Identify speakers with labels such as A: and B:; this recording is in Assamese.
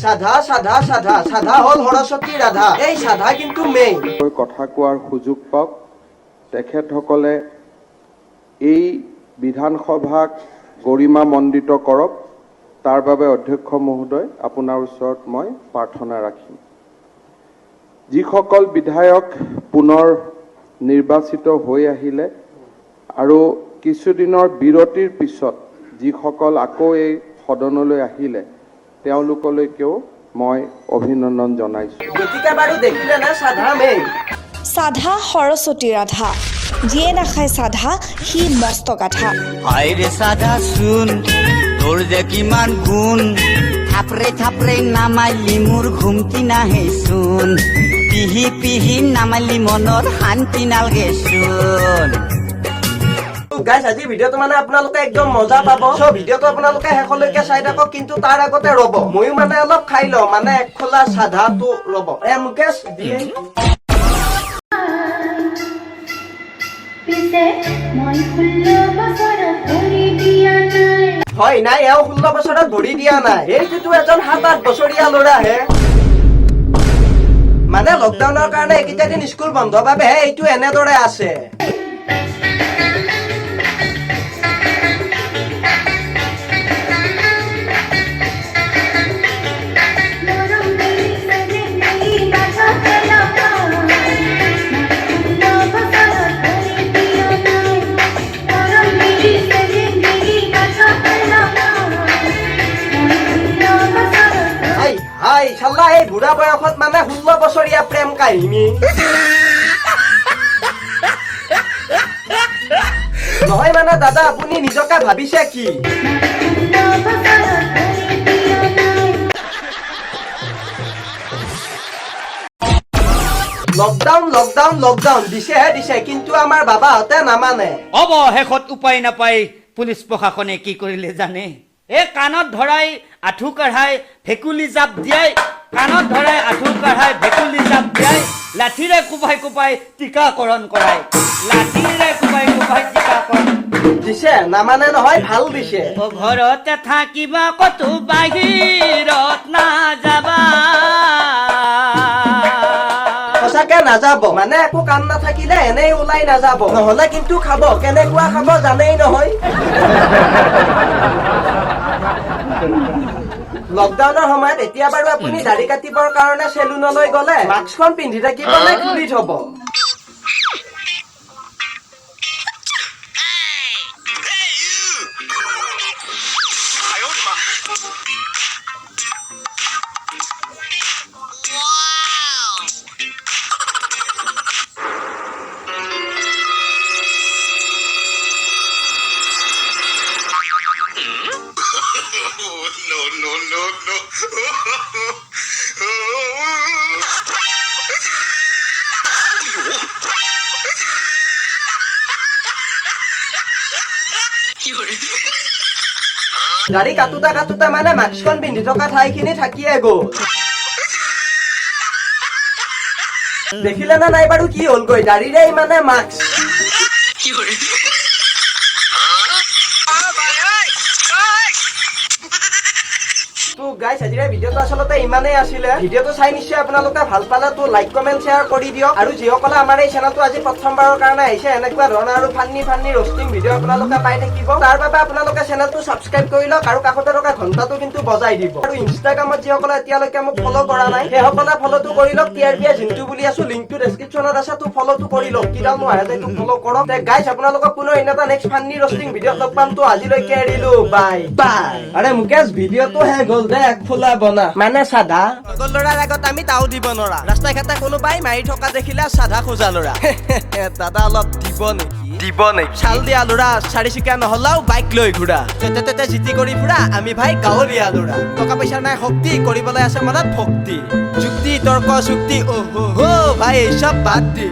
A: সাধা সাধা সাধা সাধা হল সৰস্বতী ৰাধা এই সাধা কিন্তু মেইন
B: কথা কোৱাৰ সুযোগ পাওক তেখেতসকলে এই বিধানসভাক গৰিমা মণ্ডিত কৰক তাৰ বাবে অধ্যক্ষ মহোদয় আপোনাৰ ওচৰত মই প্ৰাৰ্থনা ৰাখিম যিসকল বিধায়ক পুনৰ নিৰ্বাচিত হৈ আহিলে আৰু কিছুদিনৰ বিৰতিৰ পিছত যিসকল আকৌ এই সদনলৈ আহিলে তেওঁলোকলৈকেও মই অভিনন্দন জনাইছো
A: গতিকে বাৰু দেখিলে না সাধা মেইন
C: সাধা সৰস্বতী ৰাধা যিয়ে নাখায় সাধা সি মস্ত গাধা
D: হায় ৰে সাধা শুন তোৰ যে কিমান গুণ থাপৰে থাপৰে নামালি মোৰ ঘুমটি নাহে চোন পিহি পিহি নামালি মনৰ শান্তি নালগে চোন
A: গাইস আজি ভিডিওটো মানে আপোনালোকে একদম মজা পাব সো ভিডিওটো আপোনালোকে শেষলৈকে চাই থাকক কিন্তু তাৰ আগতে ৰব মইও মানে অলপ খাই ল মানে এক খোলা সাধাটো ৰব মুকেশ দিয়ে
E: পিছে মই 16 বছৰত ভৰি দিয়া নাই
A: হয় নাই এও 16 বছৰত ভৰি দিয়া নাই এইটো এজন 7-8 বছৰীয়া ল'ৰা হে মানে লকডাউনৰ কাৰণে এইকেইটা দিন স্কুল বন্ধ বাবে এইটো এনেদৰে আছে ইনশাআল্লাহ এই বুঢ়া বয়সত মানে 16 বছৰীয়া প্ৰেম কাহিনী নহয় মানে দাদা আপুনি নিজকে ভাবিছে কি লকডাউন লকডাউন লকডাউন দিছে কিন্তু আমাৰ বাবাহঁতে নামানে
D: অৱশেষত উপায় নাপাই পুলিচ প্ৰশাসনে কি কৰিলে জানে এই কাণত ধৰাই আঁঠু কাঢ়াই ভেকুলি জাপ দিয়াই কাণত ধৰাই আঁঠু কাঢ়াই ভেকুলি জাপ দিয়াই লাঠিৰে কোবাই কোবাই টিকাকৰণ কৰাই লাঠিৰে কোবাই কোবাই টিকাকৰণ
A: দিছে নামানে নহয় ভাল দিছে
D: ঘৰতে থাকিবা কতো বাহিৰত নাযাবা
A: সঁচাকে নাযাব মানে একো কাম নাথাকিলে এনেই ওলাই নাযাব নহলে কিন্তু খাব কেনেকুৱা খাব জানেই নহয় লকডাউনৰ সময়ত এতিয়া বাৰু আপুনি দাড়ি কাটিবৰ কাৰণে সেলুনলৈ গলে মাস্কখন পিন্ধি থাকিব নে খুলি থব দাড়ি কাটোতা কাটোতা মানে মাস্কখন পিন্ধি থকা ঠাইখিনি থাকিয়ে গ'ল দেখিলে না নাই বাৰু কি হ'লগৈ দাড়িৰে মানে মাস্ক গাইস আজিৰ ভিডিওটো আসলতে ইমানেই আছিলে ভিডিওটো চাই নিশ্চয় আপোনালোকে ভাল পালে তো লাইক কমেন্ট শেয়াৰ কৰি দিয়ক আৰু যিসকলে আমাৰ এই চেনেলটো আজি প্ৰথমবাৰৰ কাৰণে আহিছে এনেকুৱা ধৰণৰ আৰু ফান্নি ৰোষ্টিং ভিডিও আপোনালোকে পাই থাকিব তাৰ বাবে আপোনালোকে চেনেলটো সাবস্ক্ৰাইব কৰি লওক আৰু কাষতে থকা ঘণ্টাটো কিন্তু বজাই দিব আৰু ইনষ্টাগ্ৰামত যিসকলে এতিয়ালৈকে মোক ফলো কৰা নাই সেইসকলে ফলোটো কৰি লওক টিআৰপি জিন্তু বুলি আছো লিংকটো ডেসক্ৰিপচনত আছে তো ফলোটো কৰি লওক কিডাল মই আহে তো ফলো কৰক তে গাইস আপোনালোকক পুনৰ এটা নেক্সট ফান্নি ৰোষ্টিং ভিডিও লগ পাম তো আজিলৈকে এৰিলো বাই বাই আৰে মুকেশ ভিডিওটো হে গ'ল দে এক ফুলা বনা মানে সাধা ল'ৰাৰ আগত আমি তাও দিব নৰা ৰাস্তা ঘাটে কোনোবাই মাৰি থকা দেখিলে সাধা খোজা ল'ৰা দাদা অলপ দিব নেকি চাল দিয়া ল'ৰা চাৰিচকীয়া নহলাও বাইক লৈ ঘূৰা তেতে জিতি কৰি ফুৰা আমি ভাই গাঁৱলীয়া ল'ৰা টকা পইচা নাই শক্তি কৰিবলৈ আছে মনত ভক্তি যুক্তি তৰ্ক চুক্তি ভাই এই চব বাদ দি